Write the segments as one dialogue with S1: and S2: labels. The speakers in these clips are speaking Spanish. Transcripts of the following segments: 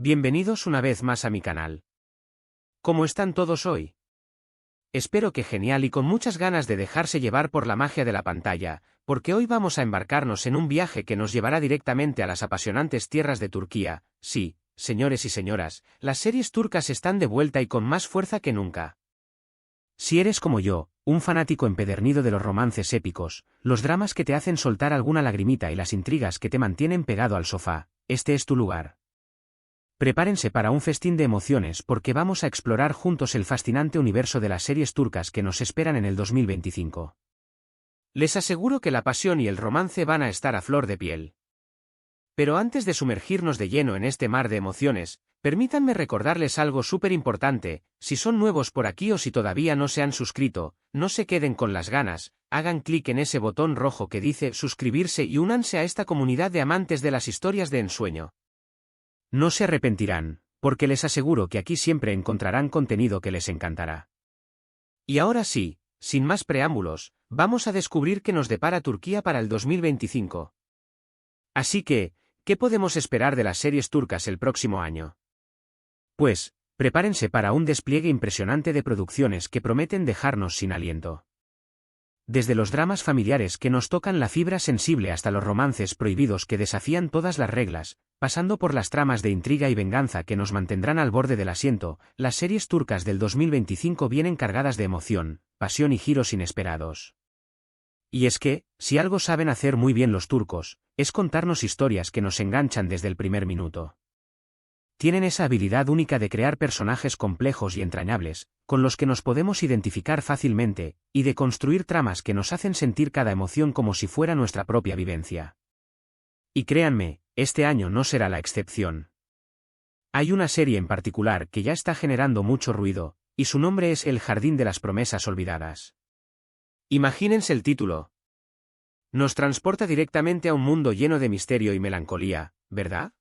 S1: Bienvenidos una vez más a mi canal. ¿Cómo están todos hoy? Espero que genial y con muchas ganas de dejarse llevar por la magia de la pantalla, porque hoy vamos a embarcarnos en un viaje que nos llevará directamente a las apasionantes tierras de Turquía. Sí, señores y señoras, las series turcas están de vuelta y con más fuerza que nunca. Si eres como yo, un fanático empedernido de los romances épicos, los dramas que te hacen soltar alguna lagrimita y las intrigas que te mantienen pegado al sofá, este es tu lugar. Prepárense para un festín de emociones porque vamos a explorar juntos el fascinante universo de las series turcas que nos esperan en el 2025. Les aseguro que la pasión y el romance van a estar a flor de piel. Pero antes de sumergirnos de lleno en este mar de emociones, permítanme recordarles algo súper importante: si son nuevos por aquí o si todavía no se han suscrito, no se queden con las ganas, hagan clic en ese botón rojo que dice suscribirse y únanse a esta comunidad de amantes de las historias de ensueño. No se arrepentirán, porque les aseguro que aquí siempre encontrarán contenido que les encantará. Y ahora sí, sin más preámbulos, vamos a descubrir qué nos depara Turquía para el 2025. Así que, ¿qué podemos esperar de las series turcas el próximo año? Pues, prepárense para un despliegue impresionante de producciones que prometen dejarnos sin aliento. Desde los dramas familiares que nos tocan la fibra sensible hasta los romances prohibidos que desafían todas las reglas, pasando por las tramas de intriga y venganza que nos mantendrán al borde del asiento, las series turcas del 2025 vienen cargadas de emoción, pasión y giros inesperados. Y es que, si algo saben hacer muy bien los turcos, es contarnos historias que nos enganchan desde el primer minuto. Tienen esa habilidad única de crear personajes complejos y entrañables, con los que nos podemos identificar fácilmente, y de construir tramas que nos hacen sentir cada emoción como si fuera nuestra propia vivencia. Y créanme, este año no será la excepción. Hay una serie en particular que ya está generando mucho ruido, y su nombre es El Jardín de las Promesas Olvidadas. Imagínense el título. Nos transporta directamente a un mundo lleno de misterio y melancolía, ¿verdad?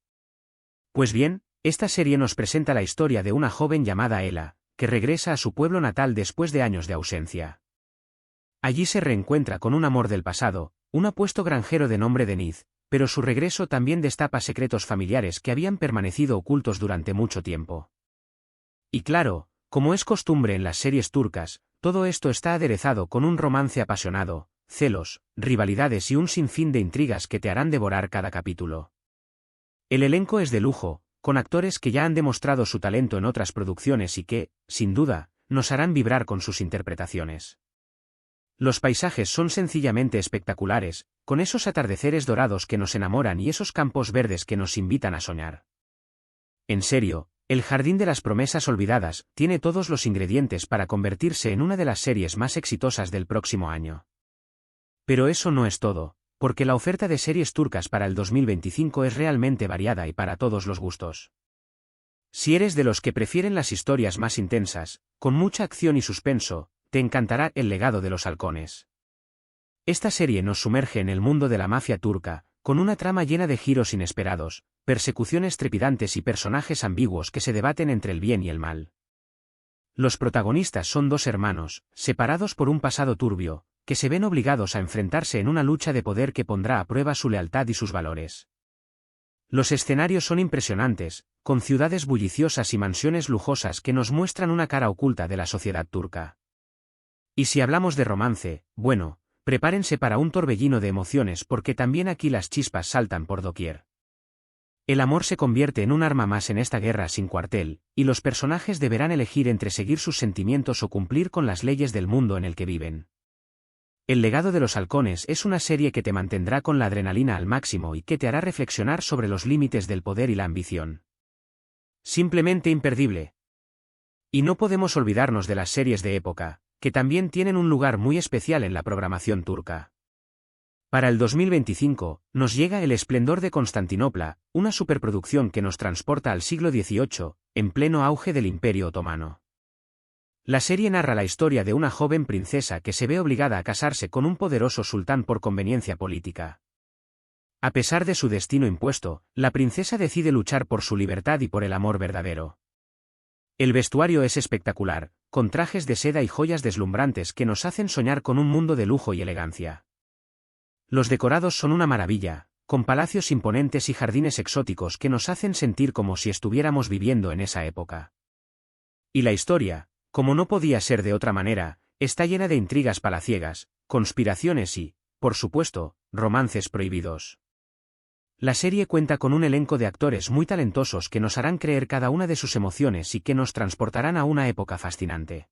S1: Pues bien, esta serie nos presenta la historia de una joven llamada Ela, que regresa a su pueblo natal después de años de ausencia. Allí se reencuentra con un amor del pasado, un apuesto granjero de nombre Deniz, pero su regreso también destapa secretos familiares que habían permanecido ocultos durante mucho tiempo. Y claro, como es costumbre en las series turcas, todo esto está aderezado con un romance apasionado, celos, rivalidades y un sinfín de intrigas que te harán devorar cada capítulo. El elenco es de lujo, con actores que ya han demostrado su talento en otras producciones y que, sin duda, nos harán vibrar con sus interpretaciones. Los paisajes son sencillamente espectaculares, con esos atardeceres dorados que nos enamoran y esos campos verdes que nos invitan a soñar. En serio, El Jardín de las Promesas Olvidadas tiene todos los ingredientes para convertirse en una de las series más exitosas del próximo año. Pero eso no es todo, porque la oferta de series turcas para el 2025 es realmente variada y para todos los gustos. Si eres de los que prefieren las historias más intensas, con mucha acción y suspenso, te encantará El Legado de los Halcones. Esta serie nos sumerge en el mundo de la mafia turca, con una trama llena de giros inesperados, persecuciones trepidantes y personajes ambiguos que se debaten entre el bien y el mal. Los protagonistas son dos hermanos, separados por un pasado turbio, que se ven obligados a enfrentarse en una lucha de poder que pondrá a prueba su lealtad y sus valores. Los escenarios son impresionantes, con ciudades bulliciosas y mansiones lujosas que nos muestran una cara oculta de la sociedad turca. Y si hablamos de romance, bueno, prepárense para un torbellino de emociones porque también aquí las chispas saltan por doquier. El amor se convierte en un arma más en esta guerra sin cuartel, y los personajes deberán elegir entre seguir sus sentimientos o cumplir con las leyes del mundo en el que viven. El Legado de los Halcones es una serie que te mantendrá con la adrenalina al máximo y que te hará reflexionar sobre los límites del poder y la ambición. Simplemente imperdible. Y no podemos olvidarnos de las series de época, que también tienen un lugar muy especial en la programación turca. Para el 2025, nos llega El Esplendor de Constantinopla, una superproducción que nos transporta al siglo XVIII, en pleno auge del Imperio Otomano. La serie narra la historia de una joven princesa que se ve obligada a casarse con un poderoso sultán por conveniencia política. A pesar de su destino impuesto, la princesa decide luchar por su libertad y por el amor verdadero. El vestuario es espectacular, con trajes de seda y joyas deslumbrantes que nos hacen soñar con un mundo de lujo y elegancia. Los decorados son una maravilla, con palacios imponentes y jardines exóticos que nos hacen sentir como si estuviéramos viviendo en esa época. Y la historia, como no podía ser de otra manera, está llena de intrigas palaciegas, conspiraciones y, por supuesto, romances prohibidos. La serie cuenta con un elenco de actores muy talentosos que nos harán creer cada una de sus emociones y que nos transportarán a una época fascinante.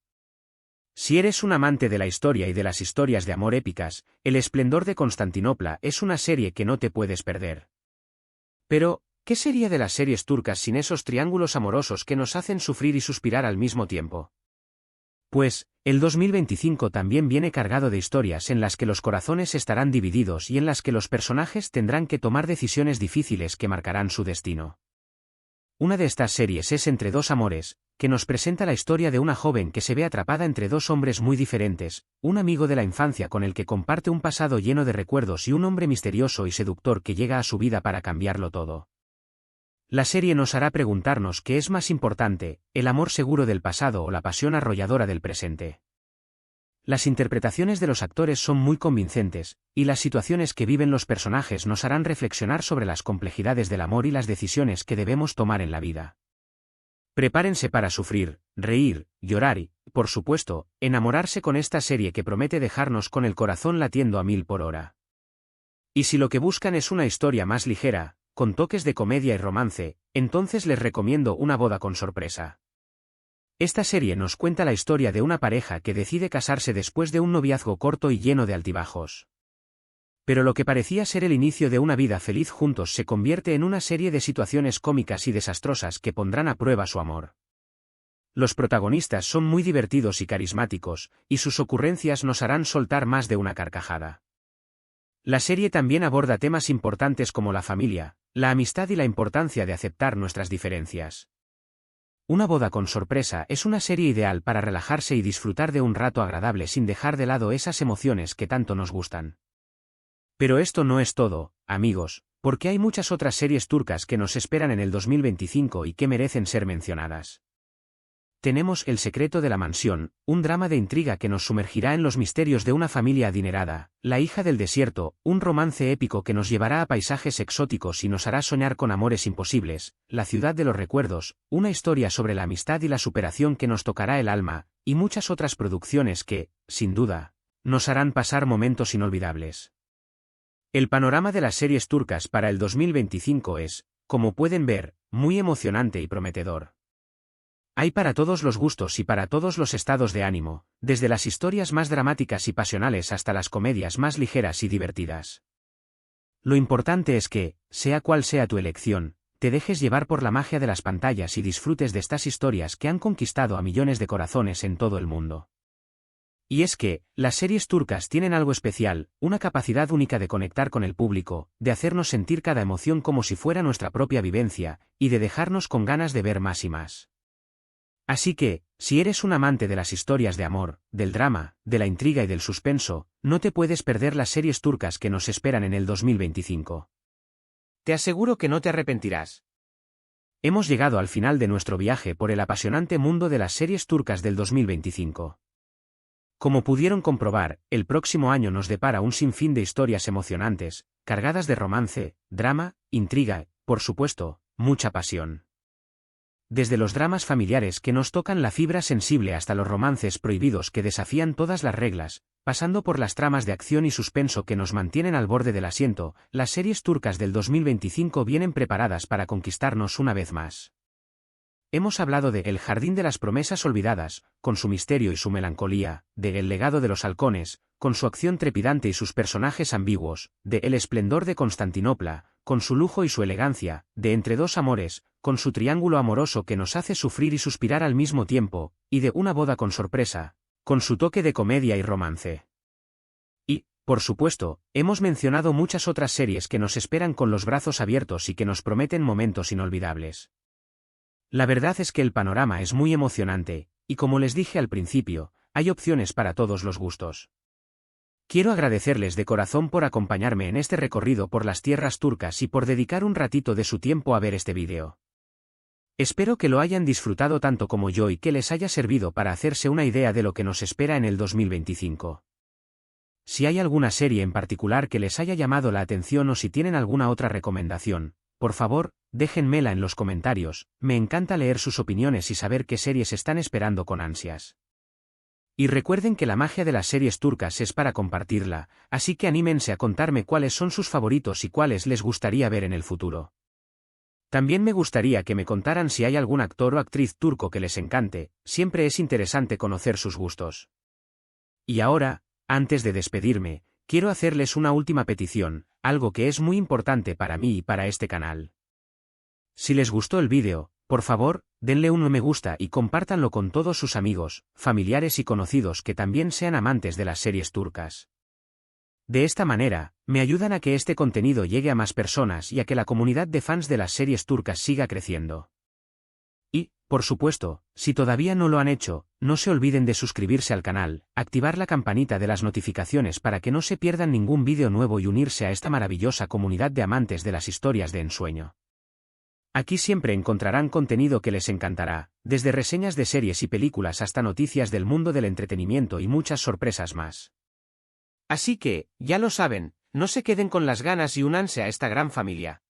S1: Si eres un amante de la historia y de las historias de amor épicas, El esplendor de Constantinopla es una serie que no te puedes perder. Pero, ¿qué sería de las series turcas sin esos triángulos amorosos que nos hacen sufrir y suspirar al mismo tiempo? Pues, el 2025 también viene cargado de historias en las que los corazones estarán divididos y en las que los personajes tendrán que tomar decisiones difíciles que marcarán su destino. Una de estas series es Entre dos amores, que nos presenta la historia de una joven que se ve atrapada entre dos hombres muy diferentes, un amigo de la infancia con el que comparte un pasado lleno de recuerdos y un hombre misterioso y seductor que llega a su vida para cambiarlo todo. La serie nos hará preguntarnos qué es más importante, el amor seguro del pasado o la pasión arrolladora del presente. Las interpretaciones de los actores son muy convincentes, y las situaciones que viven los personajes nos harán reflexionar sobre las complejidades del amor y las decisiones que debemos tomar en la vida. Prepárense para sufrir, reír, llorar y, por supuesto, enamorarse con esta serie que promete dejarnos con el corazón latiendo a 1000 por hora. Y si lo que buscan es una historia más ligera, con toques de comedia y romance, entonces les recomiendo Una boda con sorpresa. Esta serie nos cuenta la historia de una pareja que decide casarse después de un noviazgo corto y lleno de altibajos. Pero lo que parecía ser el inicio de una vida feliz juntos se convierte en una serie de situaciones cómicas y desastrosas que pondrán a prueba su amor. Los protagonistas son muy divertidos y carismáticos, y sus ocurrencias nos harán soltar más de una carcajada. La serie también aborda temas importantes como la familia, la amistad y la importancia de aceptar nuestras diferencias. Una boda con sorpresa es una serie ideal para relajarse y disfrutar de un rato agradable sin dejar de lado esas emociones que tanto nos gustan. Pero esto no es todo, amigos, porque hay muchas otras series turcas que nos esperan en el 2025 y que merecen ser mencionadas. Tenemos El secreto de la mansión, un drama de intriga que nos sumergirá en los misterios de una familia adinerada, La hija del desierto, un romance épico que nos llevará a paisajes exóticos y nos hará soñar con amores imposibles, La ciudad de los recuerdos, una historia sobre la amistad y la superación que nos tocará el alma, y muchas otras producciones que, sin duda, nos harán pasar momentos inolvidables. El panorama de las series turcas para el 2025 es, como pueden ver, muy emocionante y prometedor. Hay para todos los gustos y para todos los estados de ánimo, desde las historias más dramáticas y pasionales hasta las comedias más ligeras y divertidas. Lo importante es que, sea cual sea tu elección, te dejes llevar por la magia de las pantallas y disfrutes de estas historias que han conquistado a millones de corazones en todo el mundo. Y es que, las series turcas tienen algo especial, una capacidad única de conectar con el público, de hacernos sentir cada emoción como si fuera nuestra propia vivencia, y de dejarnos con ganas de ver más y más. Así que, si eres un amante de las historias de amor, del drama, de la intriga y del suspenso, no te puedes perder las series turcas que nos esperan en el 2025. Te aseguro que no te arrepentirás. Hemos llegado al final de nuestro viaje por el apasionante mundo de las series turcas del 2025. Como pudieron comprobar, el próximo año nos depara un sinfín de historias emocionantes, cargadas de romance, drama, intriga, por supuesto, mucha pasión. Desde los dramas familiares que nos tocan la fibra sensible hasta los romances prohibidos que desafían todas las reglas, pasando por las tramas de acción y suspenso que nos mantienen al borde del asiento, las series turcas del 2025 vienen preparadas para conquistarnos una vez más. Hemos hablado de El jardín de las promesas olvidadas, con su misterio y su melancolía, de El legado de los halcones, con su acción trepidante y sus personajes ambiguos, de El esplendor de Constantinopla, con su lujo y su elegancia, de Entre dos amores, con su triángulo amoroso que nos hace sufrir y suspirar al mismo tiempo, y de Una boda con sorpresa, con su toque de comedia y romance. Y, por supuesto, hemos mencionado muchas otras series que nos esperan con los brazos abiertos y que nos prometen momentos inolvidables. La verdad es que el panorama es muy emocionante, y como les dije al principio, hay opciones para todos los gustos. Quiero agradecerles de corazón por acompañarme en este recorrido por las tierras turcas y por dedicar un ratito de su tiempo a ver este vídeo. Espero que lo hayan disfrutado tanto como yo y que les haya servido para hacerse una idea de lo que nos espera en el 2025. Si hay alguna serie en particular que les haya llamado la atención o si tienen alguna otra recomendación, por favor, déjenmela en los comentarios, me encanta leer sus opiniones y saber qué series están esperando con ansias. Y recuerden que la magia de las series turcas es para compartirla, así que anímense a contarme cuáles son sus favoritos y cuáles les gustaría ver en el futuro. También me gustaría que me contaran si hay algún actor o actriz turco que les encante, siempre es interesante conocer sus gustos. Y ahora, antes de despedirme, quiero hacerles una última petición, algo que es muy importante para mí y para este canal. Si les gustó el vídeo, por favor, denle un me gusta y compártanlo con todos sus amigos, familiares y conocidos que también sean amantes de las series turcas. De esta manera, me ayudan a que este contenido llegue a más personas y a que la comunidad de fans de las series turcas siga creciendo. Y, por supuesto, si todavía no lo han hecho, no se olviden de suscribirse al canal, activar la campanita de las notificaciones para que no se pierdan ningún vídeo nuevo y unirse a esta maravillosa comunidad de amantes de las historias de ensueño. Aquí siempre encontrarán contenido que les encantará, desde reseñas de series y películas hasta noticias del mundo del entretenimiento y muchas sorpresas más. Así que, ya lo saben, no se queden con las ganas y únanse a esta gran familia.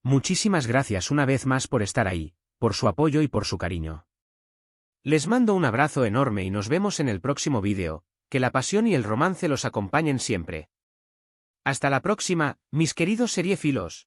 S1: Muchísimas gracias una vez más por estar ahí, por su apoyo y por su cariño. Les mando un abrazo enorme y nos vemos en el próximo vídeo, que la pasión y el romance los acompañen siempre. Hasta la próxima, mis queridos seriéfilos.